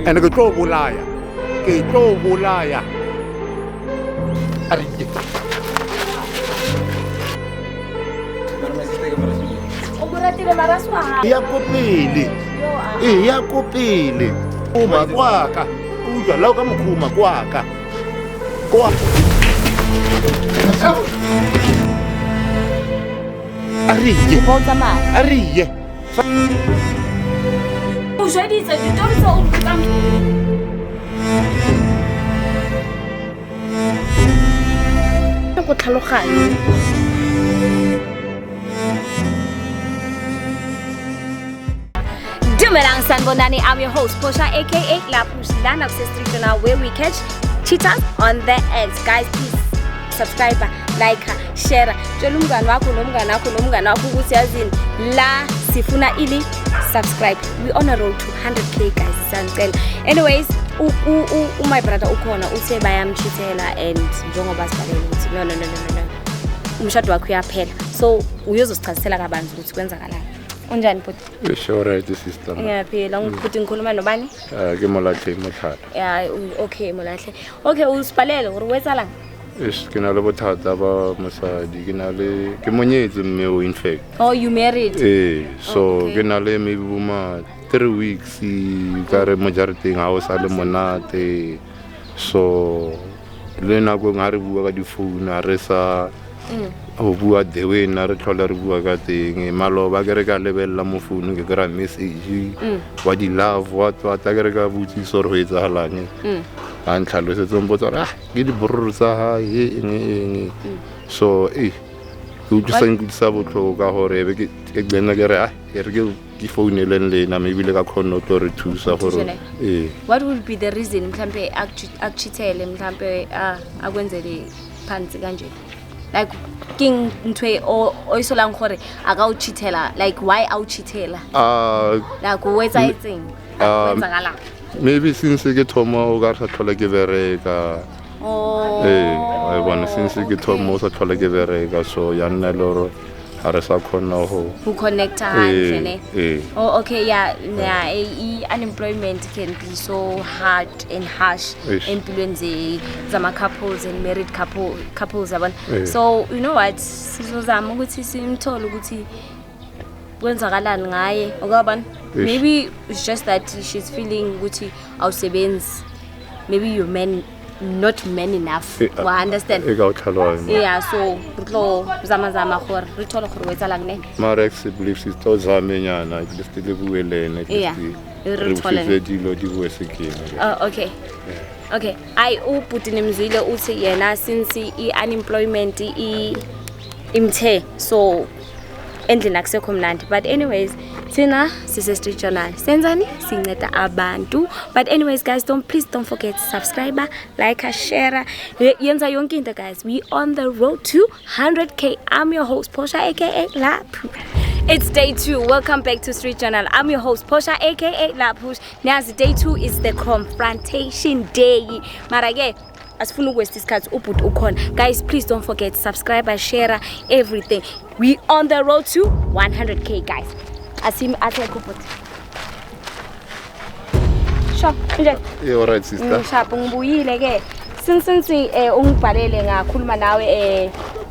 and ke tlo bolaya ya kopile ya kopile uma kwaka uja la ka mkhuma kwaka kwa ariye Ujaditse ditonso o botsa go tlhaloganya Dumelang sanibonani, I'm your host Portia aka Lapus Lana Street Journal, where we catch cheetahs on the eggs. Guys, please subscribe, like, share. Tshela umngane wakho nomngane wakho ukuthi yazini la sifuna ili subscribe. We on a road to 100k guys, siyacela. Anyways, my brother ukhona uthe bayamchithela and njengoba sibhalele ukuthi no umshado wakho uyaphela. So uyozosichazisela kabanzi ukuthi kwenzakalani. Unjani bhuti? Sure sister. Ngiyaphila, ngikuthi ngikhuluma nobani? Ke Molahle Motlhala. Yeah, okay Molahle. Okay, usibhalele gore wetsalang. Ke na le bothata ba mosadi, ke monyetse mme o in fact. Oh, you married? So ke na le maybe boma 3 weeks ka re mojareteng ha o sa le monate. So le na go ngare bua ka di phone a re sa o bua the way na re tlhola re bua ka teng maloba ke re ka lebella mo phone ke kra message wa di love what a ke re ka butsi so re ho etsahalang a ntlhalosetse mbotsa ke di borro tsa ha eng so ke utlwisang sa botlho ka hore be ke gbena ke re ke phone le nna maybe le ka khona to re thusa gore what would be the reason mhlambe akuchithele mhlambe akwenzele phansi kanje like king ntwe o isolang gore aka o chithela like why au chithela like wetsa etseng kwenzakala maybe since ke thoma o ga sa tlhola ke bereka I want since ke thoma o sa tlhola ke bereka so ya nna loro are sa khona ho connect oh okay yeah unemployment can be so hard and harsh empilweni zama couples and married couples yabona so you know what sizozama ukuthi simthole ukuthi kwenzakalani ngaye okubani maybe it's just that she's feeling ukuthi awusebenzi maybe you men not man enough to understand yeah so tlo zama gore re thole gore wetsalang ne Marex believes is to zamenyana ke stile buelene re thole dilo di bue sekeng okay I uputini mzile uthi yena since unemployment imthe so endlini akusekho mnandi but anyways thina sise Street Journal senzani sinceda abantu but anyways guys please don't forget to subscribe, like, share yenza yonke into guys. We on the road to 100k. I'm your host Portia aka Laphu. It's day 2. Welcome back to Street Journal. I'm your host Portia aka Laphu. Now day 2 is the confrontation day. Marage asifuna ukwesta isikhathi ubhuti ukhona guys, please don't forget to subscribe, share everything. We on the road to 100k guys. Asim atlekuphuti sho nje alright sister ngishapha ngibuyile ke since ungibhalele ngakhuluma nawe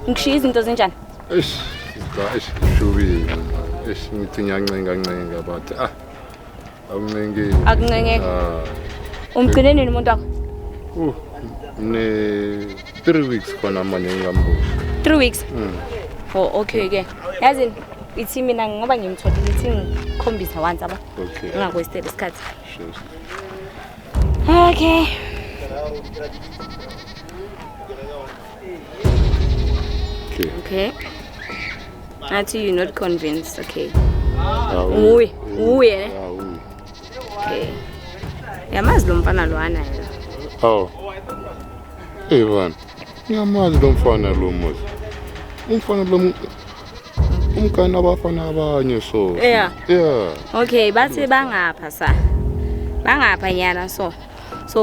ngishiya izinto zenjani sister shubi ngithi ngiyancenga but akuncenge umgcine nini umuntu wakho ne 3 weeks khona manje ngambuza 3 weeks oh okay ke yazi ithi mina ngoba ngimtholile ithi ngikhombisa once aba ngingakwesitela isikhathi okay Auntie, you're not convinced. Okay. Uwe. Okay. Yamazi lo mfana lwana yena. Oh. Evan. Yamazi lo mfana lo muzi. Umfana lo umkana abafana abanye so. Yeah. Okay, bathi bangapha nyana so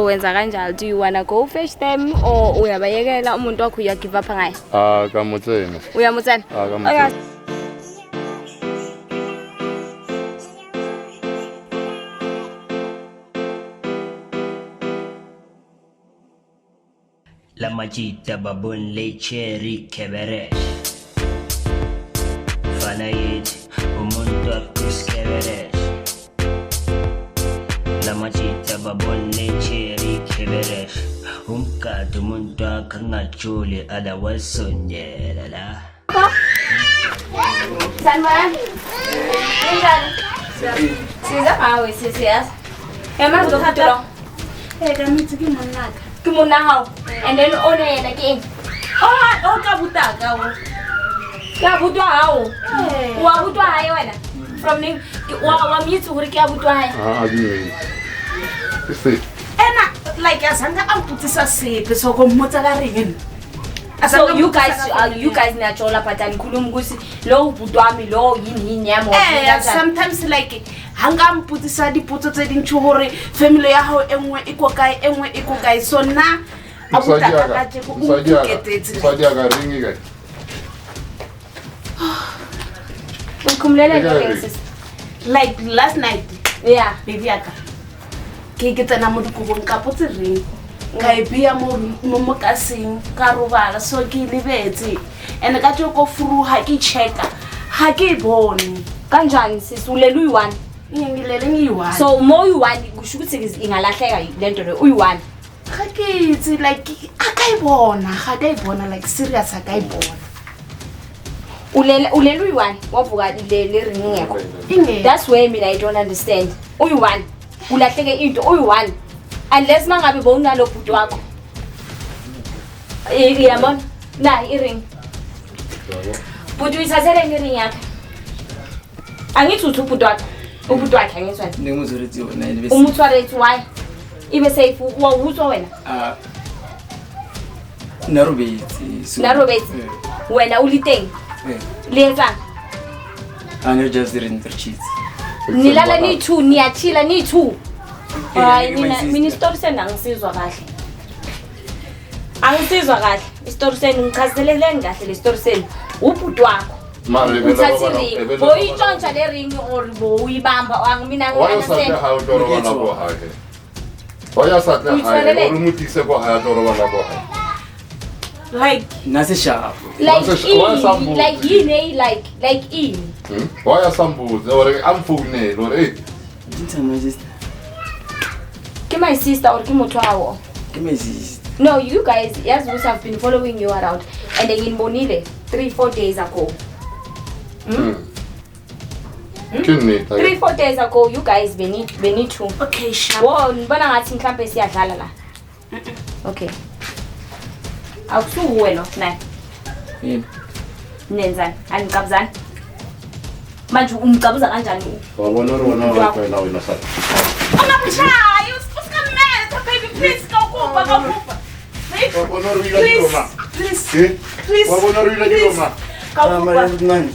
wenza kanjalo. Do you wanna go fetch them or uyabayekela umuntu wakho uya give up ngaye? Kamutsena. Uyamutsena? Kamutsena. La majita babun le cherry keberesh Fana yet umuntu akus keberesh La majita babun le cherry keberesh Umkadu umuntu akangajuli ala wasonyela la Sanwa. Siza hawe sisias. Ema ndo hatolo. Kami tsiki monaka. Kimuna hao. And then one yena ke. Oh ka butaka o. Ka butwa hao. Wa butwa hae wena. From ni wa mitsu hore ke butwa hae. I didn't. See. Ena like asanga amputisa sepe so ko mmotsa ka reng. So you guys natural patani khuluma ukuthi lo butwa mi lo yini yamo. Sometimes like hanga mputisa dipotso tse dintšho hore family ya hao engwe iko kae so na abutaka ka tse go uketetse. Sadia ka ringi ka. Ukumlela ke Like last night. Yeah. Baby aka. Ke tsena mo dikobong ka potse reng. Nga ipia mo kasing ka robala so ke lebetse. And ka tse go furu ha ke checka. Ha ke bone. Kanjani sisulela uyi1. Ngilele ngiyi1. So mo uyi1 kusho ukuthi ingalahleka lento le uyi1. Ga ke itse like akaibona like serious akaibona. Ulela uyi1 wavuka le ring ngekho. Inge. That's where mina I don't understand. Uyi1 ulahleke into uyi1 unless mangabe bowunalo bhuti wakho. Yabona na iring. Bhuti uyithathele ngering yakhe. Angithi uthi ubhuti wakho. Ubhuti wakhe angizwa. Ngimuzurithi wona ibese. Umuthwaleti why? Ibe safe wawuzwa wena. Narobeti. Narobeti. Wena uliteng. Leza. Angel just didn't cheat. Nilala ni 2 niyachila ni 2. Hayi mina story sena ngisizwa kahle. Angisizwa kahle. Story sena ngichazeleleni kahle le story sena. Ubhuti wakho. Uthathile. Boyitshontsha le ring or boyibamba angimina understand. Waya satla hayi olumutise ko haya toro bana ko hayi. Like Nasi sharp. Like in. Waya sambuze or amfune or Didn't my sister. Ke my sister or ke motho wawo. Ke my sister. No, you guys, yes, we have been following you around and then in Bonile 3-4 days ago. 3-4 days ago, you guys beni two. okay sharp. Wo ngibona ngathi mhlambe siyadlala la. Okay. Akusuwe lo naye. Yini? Nenzani? Aniqabuzani? Manje umqabuza kanjani? wabona wena wena sa. Ungamshayi usikamela baby please kakuba. Wabona wena diloma. Please. Wabona wena diloma. Man.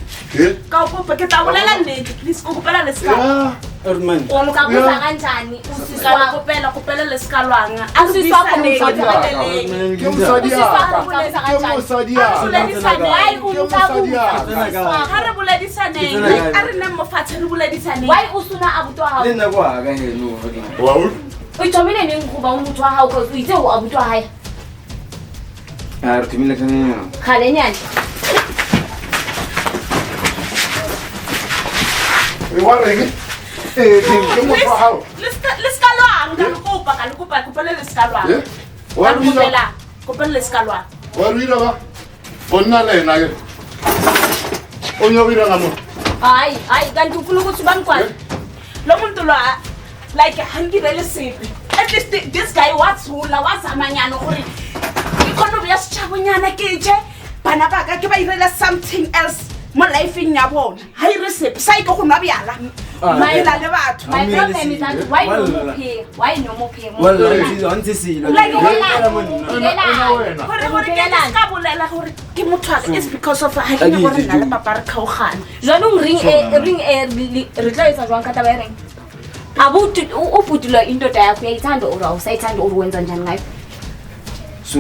Kakuba ke tabulela nnete please ukupela lesikalo. Erdman. Umqabuza kanjani? Usiswa Kupela lesikalwanga. Usiswa kumqabuza Why umqabuza? Hare buledisane. Are nne mofatshe re buledisane. Why usuna abutwa hao? Lena kwa ka heno. Wow. Uyithomile ningikuba umuntu wa hao because uyithe abutwa hayi. Tumile kana. Khale nyani. Iwarenge. Ke mo fa hao. Lesikalwanga kalukupa kupela lesikalwanga. Warila. Kupela lesikalwanga. Warila ba. Onna lena ke. Onyobira ngamo. Hayi kanti ufuna ukuthi banikwani? Lo muntu lo like hangirele sipi. At least this guy watsula wazamanyana gore ikonomi ya sichabonyana ke je bana ba ka ke ba irela something else mo life ya bona. Ha recipe sai go nwa byala. My le batho. My problem is that why no more pay? Why no more pay? Wallahi she's on sisilo. Like it's because of ha ke gore nna le papare khaogana. Jwanong ring re tla etsa jwang ka taba ring? Abuti o putula indoda yakho yayithanda or awusayithanda or wenza njani ngayo? So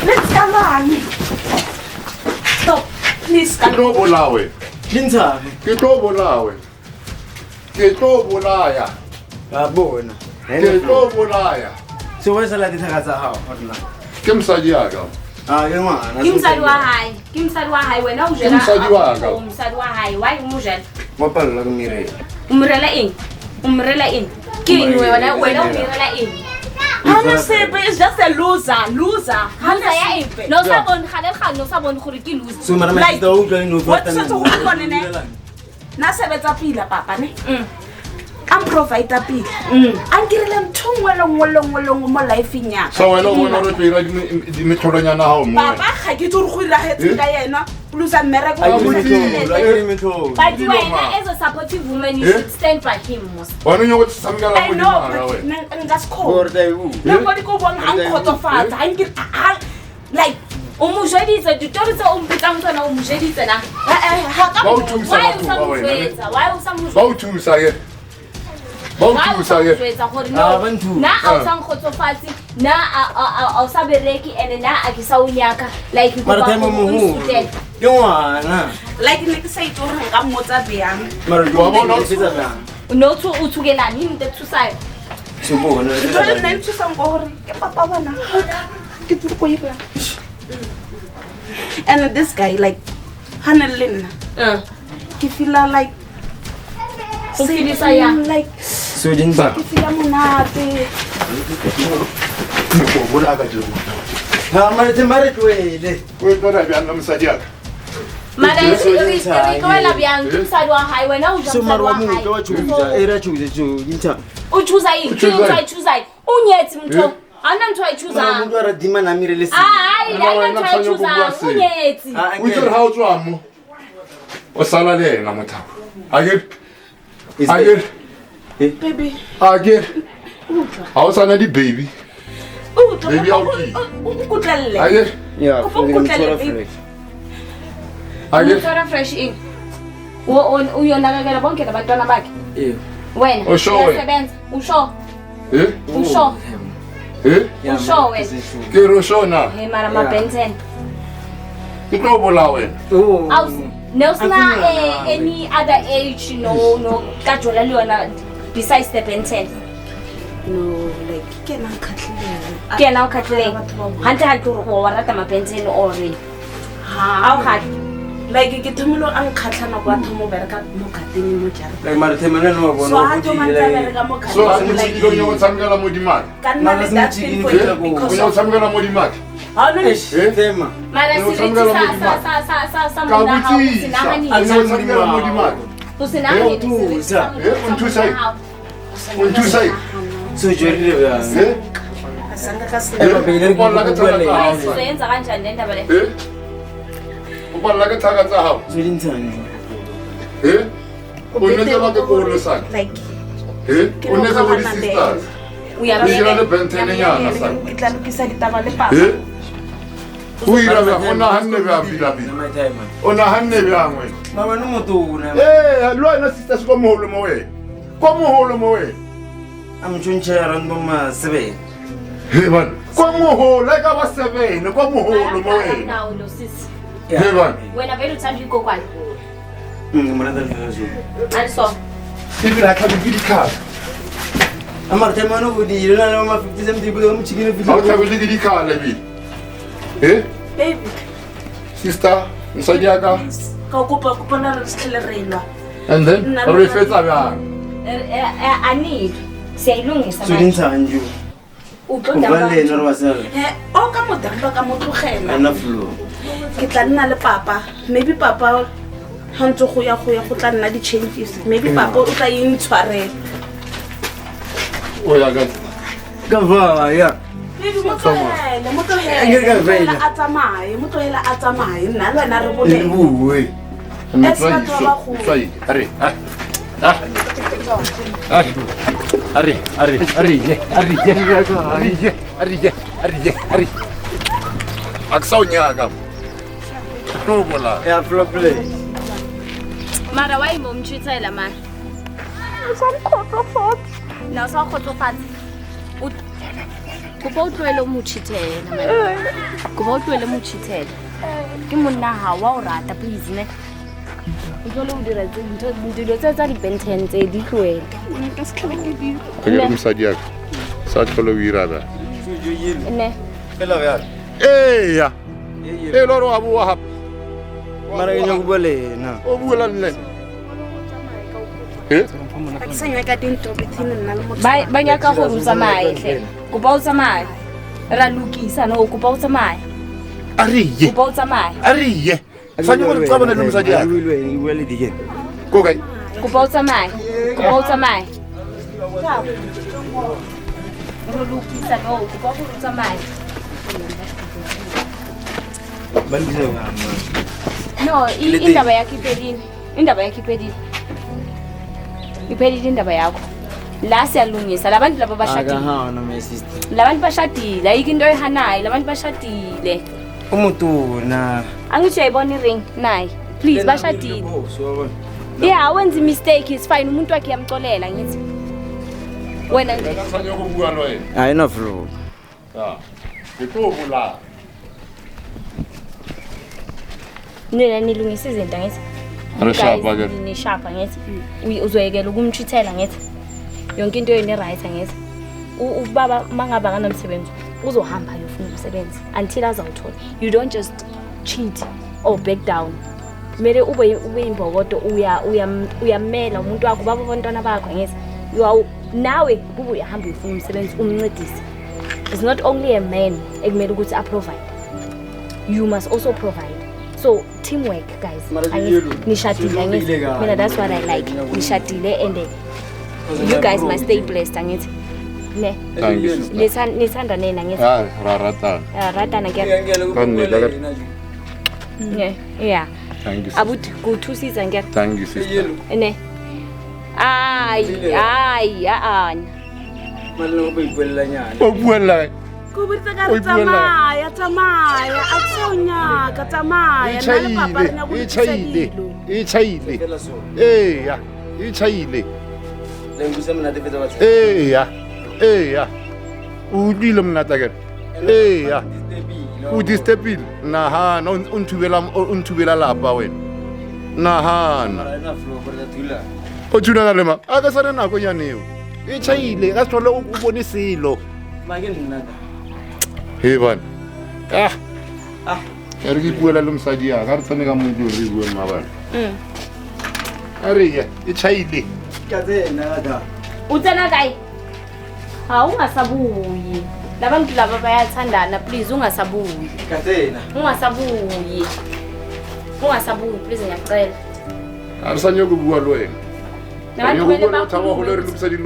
Let's come on. Stop. Please Ke tlo bolawe. Dintshabe. Ke tlo bolawe. Ke tlo bolaya. Ga bona. Ke tlo bolaya. So wa sala dithaka tsa hao hona. Ke msadi ya ka. Ke ngwana. Ke msadi wa hae. Ke msadi wa hae wena o jela. Ke msadi wa ka. Msadi wa hae. Why mo jela? Mo palla ke mirela. Umrela eng? Umrela eng? Ke eng wena umrela eng? Hana sepe is just a loser. Hana ya eng? No sabon khale no sabon gore ke loser. So mara Like, ma tlo utlwa no what se tso go bone ne? Na sebetsa pila papa ne. Am provider pila. An kirele mthongwe lengwe mo life nya. So wena o bona re tsira di metholonyana hao mo. Papa ga ke tso re go ira hetse ka yena. Plus a mmereko I o give mo me to. But wena as a supportive woman you should stand by him most. Wena nyoko tsamgala I mo know, dimara but wena. nka skho. Gorda u. Nobody go bona an khotsofatsa. An ke like O mo jeditse ditori tse o mpitsang tsona o mo jeditse na. ha ka Ba o thusa Why o batho sa ba mo wena. jwetsa? Why o sa mo Ba o thusa ye. Ba o Why o thusa sa mo ye. jwetsa gore Ah, no? ba nthusa. Na a o sa nkgotsofatse, na a o sa bereki and na a ke sa o nyaka like Mara time mo hu. Ke ngwana. like ne ke sa itse gore nka mmotsa bjang. Mara Wa bona o fetsa bang. no to o thukelane yini te thusayo. So bona. Jole nna nthusang ko gore ke papa bona. Ke tlo go ira. And this guy like hana le nna. Ke feel like O feelisa yang? like So dintsha. ke feel monate. Ko bola ka jero. Ha mara te mara twele. Ko tsora bya nna msadi ya ka. Mara Ke so re dintsha. tloela bjang ke mosadi wa hae wena o ja So mosadi mara wa wa mo ke wa chuza. hae. Era chuza jo dintsha. O chuza eng? Ke ntho a e chuzang. O nyetse mtho. Ana ntho a e Mara chuzang. mo ra dima na mirele se. Ai, Wena ai ntho a e kganya go bua chuzang. O seng. nyetse. O tsere ha o tswa mo. O sala le ena mothapo. A ke Baby. ha o sana di baby. Baby, how do you- O kutlelle. A ke Yeah, Go for the kutlele, control baby. fresh. a ke Mtora fresh eng? O yonakekela bonke labantwana bakhe. Eh. Wena. O sure wena? uyasebenza. Usho. eh Usho. eh Usho wena. ke ro shona Hey mara ma Benton. ke tlo bola wena. Oh. Aus Nelsona Afunga any other age no ka jola le yona besides the Benton. No, like ke na khatlile. Ke na o khatleng. Hante go wa rata ma Benton or Ha. au khat. Like ke thomelo ang khatlana kwa thomo bereka mo gateng mo jara. Like mara te mena no So bona ha go to man di tsa like. bereka mo So a gateng mo like tshilo nyo tsamgala mo dimadi. ka nna Mara le se that motšhini thing e for fela you go- because O nyo of tsamgala mo dimadi. how no Tema. Mara Yo, se tsamgala mo sa dimadi. sa Ka mona ha o botsisa. sinagani. A nyo tsamgala mo dimadi. O sinagani. o nthusa eng? O nthusa eng? So jorile ba. asanga ka se. Ba bele O bolla ka tsaka tsa hao. Sizoyenza kanjani le ndaba le? O bolla ka tsaka tsa hao. So dintsane. O netse ba ke ko lo sana. Like O netse bo di sisters. O dira le bentene nyana sana. ke tla lokisa ditaba le papa. O ira ba o nahanne ba bila bila. My time. O nahanne ba ngwe. Mama no motona. Lo ena sisters ko moholo mo we. Ko moholo mo we. Am chuncha rando ma sebe. He man. Ko moholo ka ba 7 ko moholo mo we. Nawo lo sisi. He man. Wena vele uthanda ikokwana. Mara dal zo. Aliso. Ibila ka di ka. Amar tema no di na na ma 50 cent ibu am chikini Ha o fiti. thabile di ka le bi. Baby, Sister, msadi ya ka. ka kopa kopana re tlhele rena. And then re fetsa bjang. Ani siyayilungisa So manje. dintsane jo. Uqonda Ba le no manje. ba sala. O ka mo damba ka mo tlogela. Ana flow. Ke tla nna le papa. Maybe papa ha ntse go ya go tla nna di changes. Maybe papa o tla intshwarela. O ya ka. Ka va ya. Baby mo tlohele, mo Ke ka tlohele. vela. Mo tlohela a tsamaye. Nna le wena re boleng. Buwe. Tsai, are. Akusawunyaka. Tobola. Ya flow play. Mara wa imo mchitela man. Na sa khotsofatse. Kuba utlwele mo chitela man. Kuba utlwele mo chitela. ke monna ha wa o rata please ne o tlo lo dira dilo tsa di-benten tse di tloele ke le mosadi ya sa tlhole o ira ba ne fela bjale eya e lore wa boa gape mara ke nyako bua le ena o buela le lena ba nyaka gore o tsamaye tle kopa o tsamaye ra lokisa no kopa o tsamaye a reye kopa o tsamaye a reye sa nye gore tsabana le mosadi ya ke bua le dikene ko kae kopa o tsamaye kopa o tsamaye re lokisa no kopa gore o tsamaye ba le dira no indaba yakho iphelile indaba yakho iphelile iphelile indaba yakho la siyalungisa labantu laba bashadile akahana my sister labantu bashadile ayikho into ehanayo labantu bashadile umutuna angithi uyayibona iring naye please bashadile yeah wenza imistake is fine umuntu wakhe yamcolela ngithi wena sanye ukubua lo yena hayi no flow ke tlo bola nina nilungisa izinto ngithi Arishapa ke. nishapa ngithi uzoyekela ukumchithela ngithi yonke into yeni right ngithi ubaba mangaba kanomsebenzi uzohamba yofuna umsebenzi until azawuthola you don't just cheat or back down mele ube imbokodo uyamela umuntu wakho baba abantwana bakho ngithi nawe kube uyahamba uyofuna umsebenzi umncedise. It's not only a man ekumele ukuthi provide, you must also provide. So teamwork guys. Nishadile ngithi mina that's what I like. Nishadile and you guys must stay blessed angithi. Ne. Thank you. Nithanda nena ngithi. Ratana. Ratana ke. Yeah. Thank you. Abut kuthusisa ngeke. Thank you sister. Ne. Ay. Malino ba ipuela nyane. O buela. Kubitsa ka tsamaya aksonya ka tsamaya nna le papa re nya go Ichaile. Eya, ichaile. Le nguse mna te fetsa batho. Eya. O dile mnata ke. Eya. O distepile. Nahana untubela lapa wena. Nahana. Ena flow for the tula. O tuna le ma. Aka sana nako yaneo. Ichaile ka sithola ubona isilo. Make nna. Hey bana. Re ke buela le mosadi ya ka re tsane ka muntu re bua mabana. Are ya ichaile. Ka tsena ga. Utsena kae? Ha ungasabuyi. Labantu laba bayathandana please ungasabuyi. Ka tsena. Ungasabuyi please ngiyacela. Ari sanye ku bua lo wena. Nabantu kumele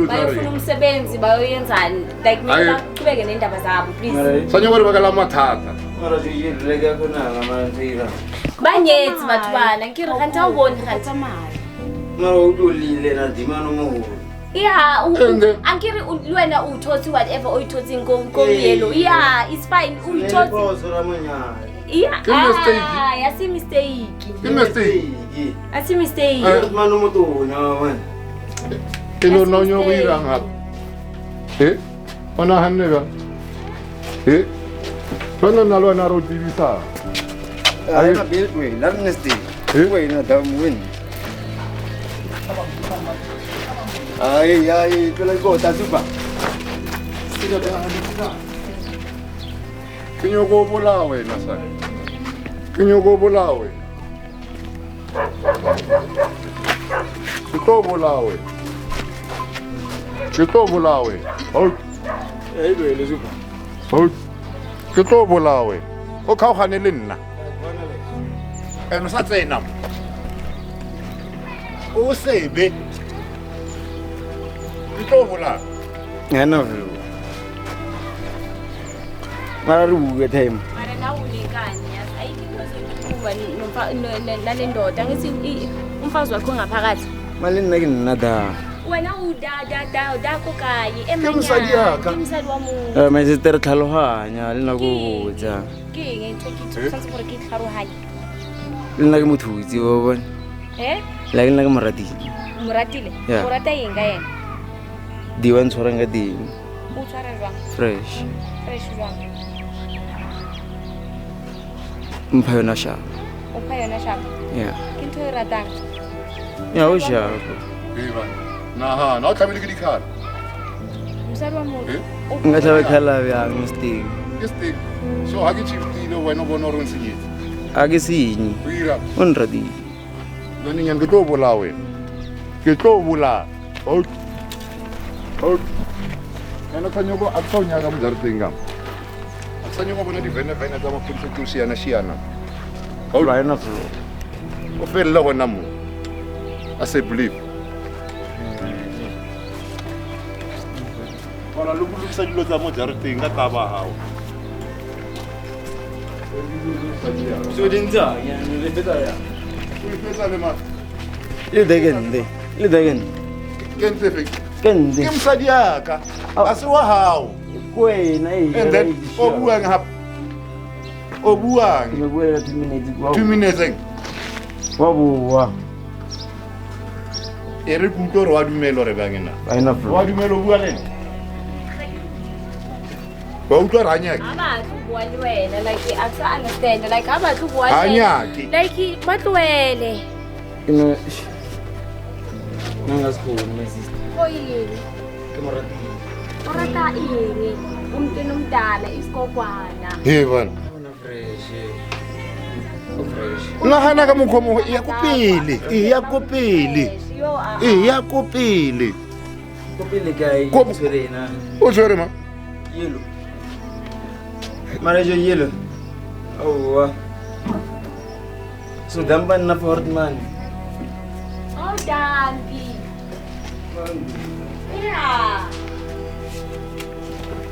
bayofuna umsebenzi bayoyenzani like mina baqhubeke nendaba zabo please. Sanye gore bakala mathata. Mara je ile ka khona ga mantira. Banyethi batho bana nkire ga ntse o bone ga tsamaya. Mara o dolile na dimano mo. Yeah, ankiri wena uthothi whatever oyithothi ngomyelo. Yeah, it's fine. Uyithothi. Boso ra monyana. Yeah. Yasi mistake. Asi mistake. Mano mo tona wena. Elo no nyo go ira ngap. Ona hanne ga. Bona nalo na ro divisa. Ai na build way, la nesti. Way na dam win. Ai, pela gota supa. Kinyo go bola wena sa. Kinyo go bola we. Chito bola we. Ho. Ai le supa. Ho. Chito bola we. O khaogane le nna. Eno sa tsena. O sebe. Chito bola. Ngana vlo. Mara ru ke time. Mara na ulikani ayikho nalendodwa ngithi umfazi wakho ngaphakathi. Mali nna ke nna da. Wena da ko kae mosadi yaka. Mosadi wa mo. My sister tlhalohanya le nna go botsa. Ke eng take it gore ke tlharohanya. Le nna ke mothutsi o bona. La ke nna ke Moratile. Yeah. O rata eng ka yena? Di wa ntshwara nga ding. O tshwara jwang? Fresh Fresh jwang. mpha yona shapa. O pha yona shapa. Yeah. Ke ntho e ratang. Ya o shapa. Naha, na o tlamehile ke dikhala. Mosadi wa motho. Nka tla khala bjang Sting. Ke stick. So ha ke chiftile wena o bona hore o nsenyetse. A ke senye. O ira. O nratile. Loninyan ke tlo bola wena. Ke tlo bola. Out. Out. Yana kanyoko akuthonya ka mojareteng ka. Akuthonya go bona divene tsa maphodisa ke o siana. Out. Ra ena flo. O fella gona mo. A se believe. Bona lo bulisa dilo tsa mojareteng ka taba hao. So dinza, ya le feta ya. O fetsa le ma. Le degende. Le degende. Ke ntse fe. Kende. Ke mosadi ya ka. A se wa hao. Kwena e. And then o buang hap. O buang. Ke buela 2 minutes. 2 minutes eng. Wa bua. E re kutlo re wa dumelo re bangena. Ra ena flo. Wa dumelo bua le. Ba utlwa ra nyaka. Ha ba tlo bua le wena like I don't understand like ha ba tlo bua le. Ha nyake. Like ba tloele. Ino. Nanga school my sister. O yini? Ke mo ratile. O rata eng? Umuntu nomdala isikokwana. He bana. Ona fresh. O fresh. Nagana ka mokhomo e ya ko pele. E ya ko pele. Yo a. E ya ko pele. Ko pele guy. Ko- Tshwerena. O tshwere ma. Yellow. Manager yellow. Oh. So damba na for man. Oh dambi. Yeah.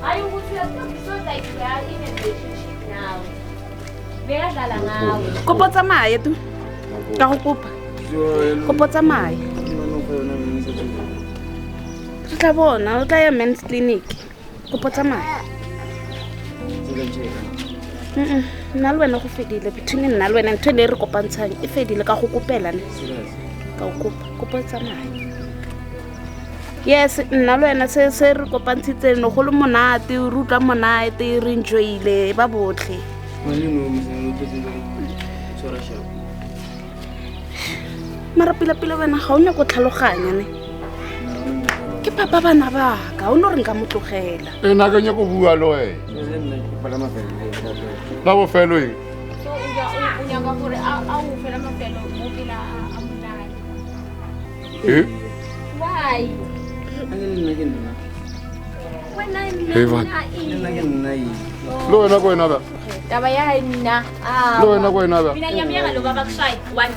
Are you so like we are in a relationship now? Vera dala ngawe. kopo tsamaye tu ka go kopa kopo tsamaye re tla bona o tla ya men's clinic kopo tsamaye nna le wena go fedile between nna le wena ntho ne re kopantshang e fedile ka go kopela ne ka go kopa kopo tsamaye yes nna le wena se re kopantshitse no go le monate o rutla monate re enjoyile ba botlhe mara pila wena ga o ne go tlhaloganya ne ke papa bana baka o no re nka motlogela E na ka nyako bua le wena. La bo felo eng. So o nyaka gore a o fela mafelo mo pila a monate. E? Why? Hey, man. Lo wena ko wena ba. Taba ya nna. Lo wena ko wena ba. Mina nyamela lo baba kushaya. What?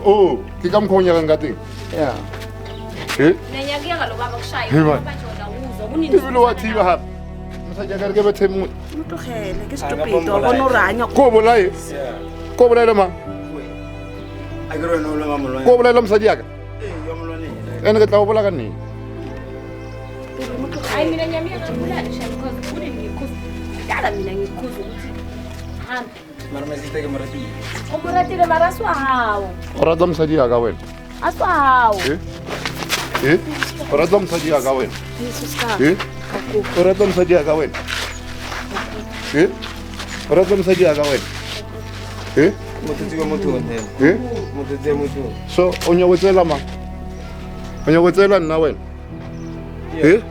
Oh, ke ka mkhonya ka ngating. Yeah. E? Mina nyakela lo baba kushaya. Hey, man. Bajola uzo. Kunini? Ke bilo wa thiba hap. Mosadi ka re ke bethe mo. motlogele ke stupid wa bona o re anya Ko bolae. Ko bolae ma. I go no lo mamolo. Ko bolae mosadi ya ka. Yo molone. Ene ke tla o bola ka neng. Ay mina nyamela ngibulala shaya because kunini ngikhuza. Dala mina ngikhuza ukuthi hamba. Mara me sister ke mo ratile. O moratile mara swa hawo. O rata mosadi ya ka wena. Aswa hawo. E? E? O rata mosadi ya ka wena. Jesus ka E? O rata mosadi ya ka wena. E? O rata mosadi ya ka wena. E? Motho mo thone. E? Motho. So o nyagotsela mang? O nyagotsela nna wena. E?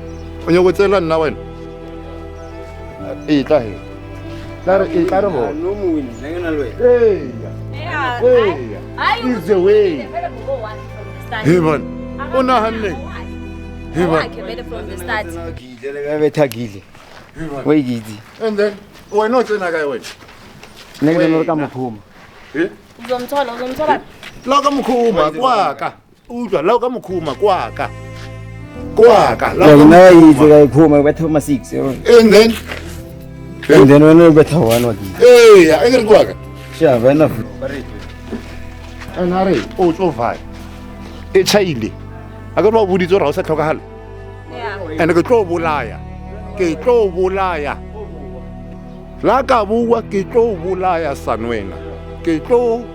O nyagotsela nna wena. E tla he. Tla re bo. No mo win. Nangena lwe. Hey. Yeah. Hey. Ay, Is the way. Hey man. O nahanne. Hey man. From the start. Gile le ga bethagile. Wa igidi. And then wena o tsena kae wena? Ne ke no re ka mokhoma. E? Uzomthola. La ka mokhuma kwaka. Utlwa la ka mokhuma kwaka. Kwaka. Ya na yize ga ikhoma betha ma 6. And then And then when betha 1 wa di. hey, a ke re kwaka. Sha ba na fu. Anare o tso vai. E chaile. A ke no buditse ra o sa tlhokagala. Yeah. Ene ke tlo bolaya. Ke tlo bolaya. La ka bua ke tlo bolaya sanwena. Ke tlo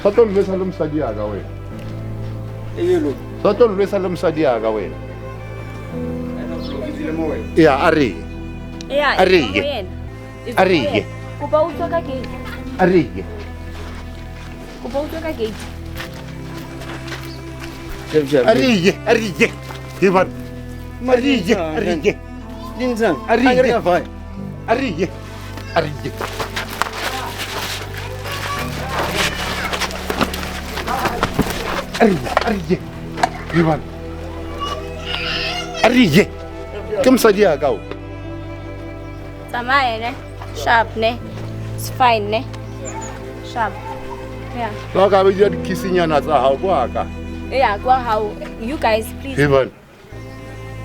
Sa tlo lwesa le mosadi ya ka wena. Eyelo. Sa tlo lwesa le mosadi ya ka wena. Ya a re. Yeah, Ariye. Ariye. Kuba utoka gate. Ariye. Kuba utoka gate. Ariye. Ariye. Ivan. Ariye. Ariye. Dinsan. Ariye. Angere vai. Ariye. Ariye. Ariye. Ivan. Ariye. Ke mosadi ya ka o? Tsamaya ne. Sharp ne. It's fine ne. Sharp. Yeah. La ka be di kisinyana tsa hao kwa ka. Yeah, kwa how you guys please. Ivan.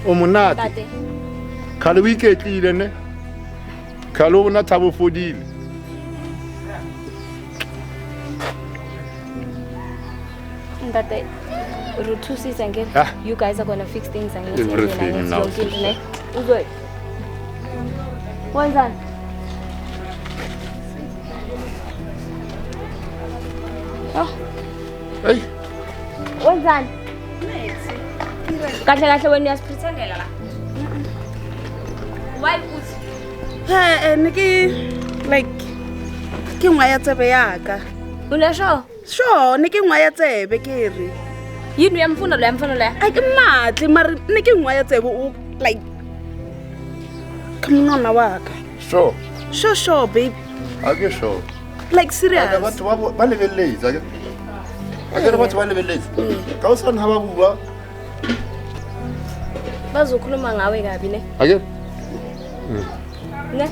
O monate. Tate. Khale o iketlile ne. Khale o bona thabo fodile. Tate. Rutusis and get Ah. you guys are gonna fix things and Everything now. Uzoy. What's that? Oh, Hey. what's that? Kahle when you are pretending la. Why put? ne ke like ke ngwa ya tsebe ya ka Una show? sure ne ke ngwa ya tsebe ke re Yini uyamfuna lo a ke matli mara ne ke ngwa ya tsebe o like ke monona wa ka Sure. sure babe Ake sure. like Ake serious batho ba lebeletse ake. Ake batho ba lebeletse. Ka o sana ha ba bua. bazokhuluma ngawe kabi ne? Ake. Ne?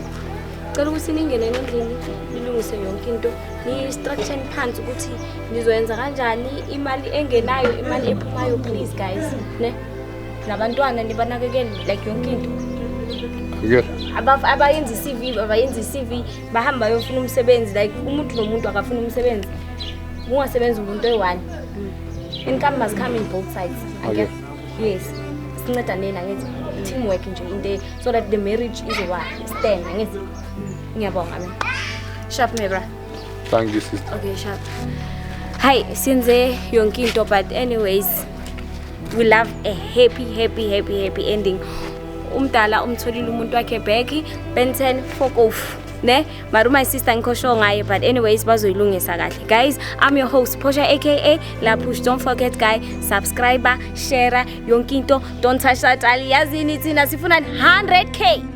Cela ukuthi ningene endlini nilungise yonke into ni structure phansi ukuthi nizoyenza kanjani imali engenayo imali ephumayo please guys ne nabantwana nibanakekele like yonke into Ake. abayenza i-CV abayenza i-CV bahamba yofuna umsebenzi like umuntu nomuntu akafuna umsebenzi ungasebenza umuntu oyi-1 income must come in both sides Okay. yes sinceda nena ngithi teamwork nje into so that the marriage is stand ngithi ngiyabonga mina sharp me bra Thank you sister. okay sharp hi since yonke into but anyways we love a happy ending umdala umtholile umuntu wakhe back Ben10 fuck off ne mara my sister ngikho ngaye but anyways bazoyilungisa kahle guys I'm your host Portia aka La Push don't forget guys subscribe share yonke into don't touch that ali yazini thina sifuna 100k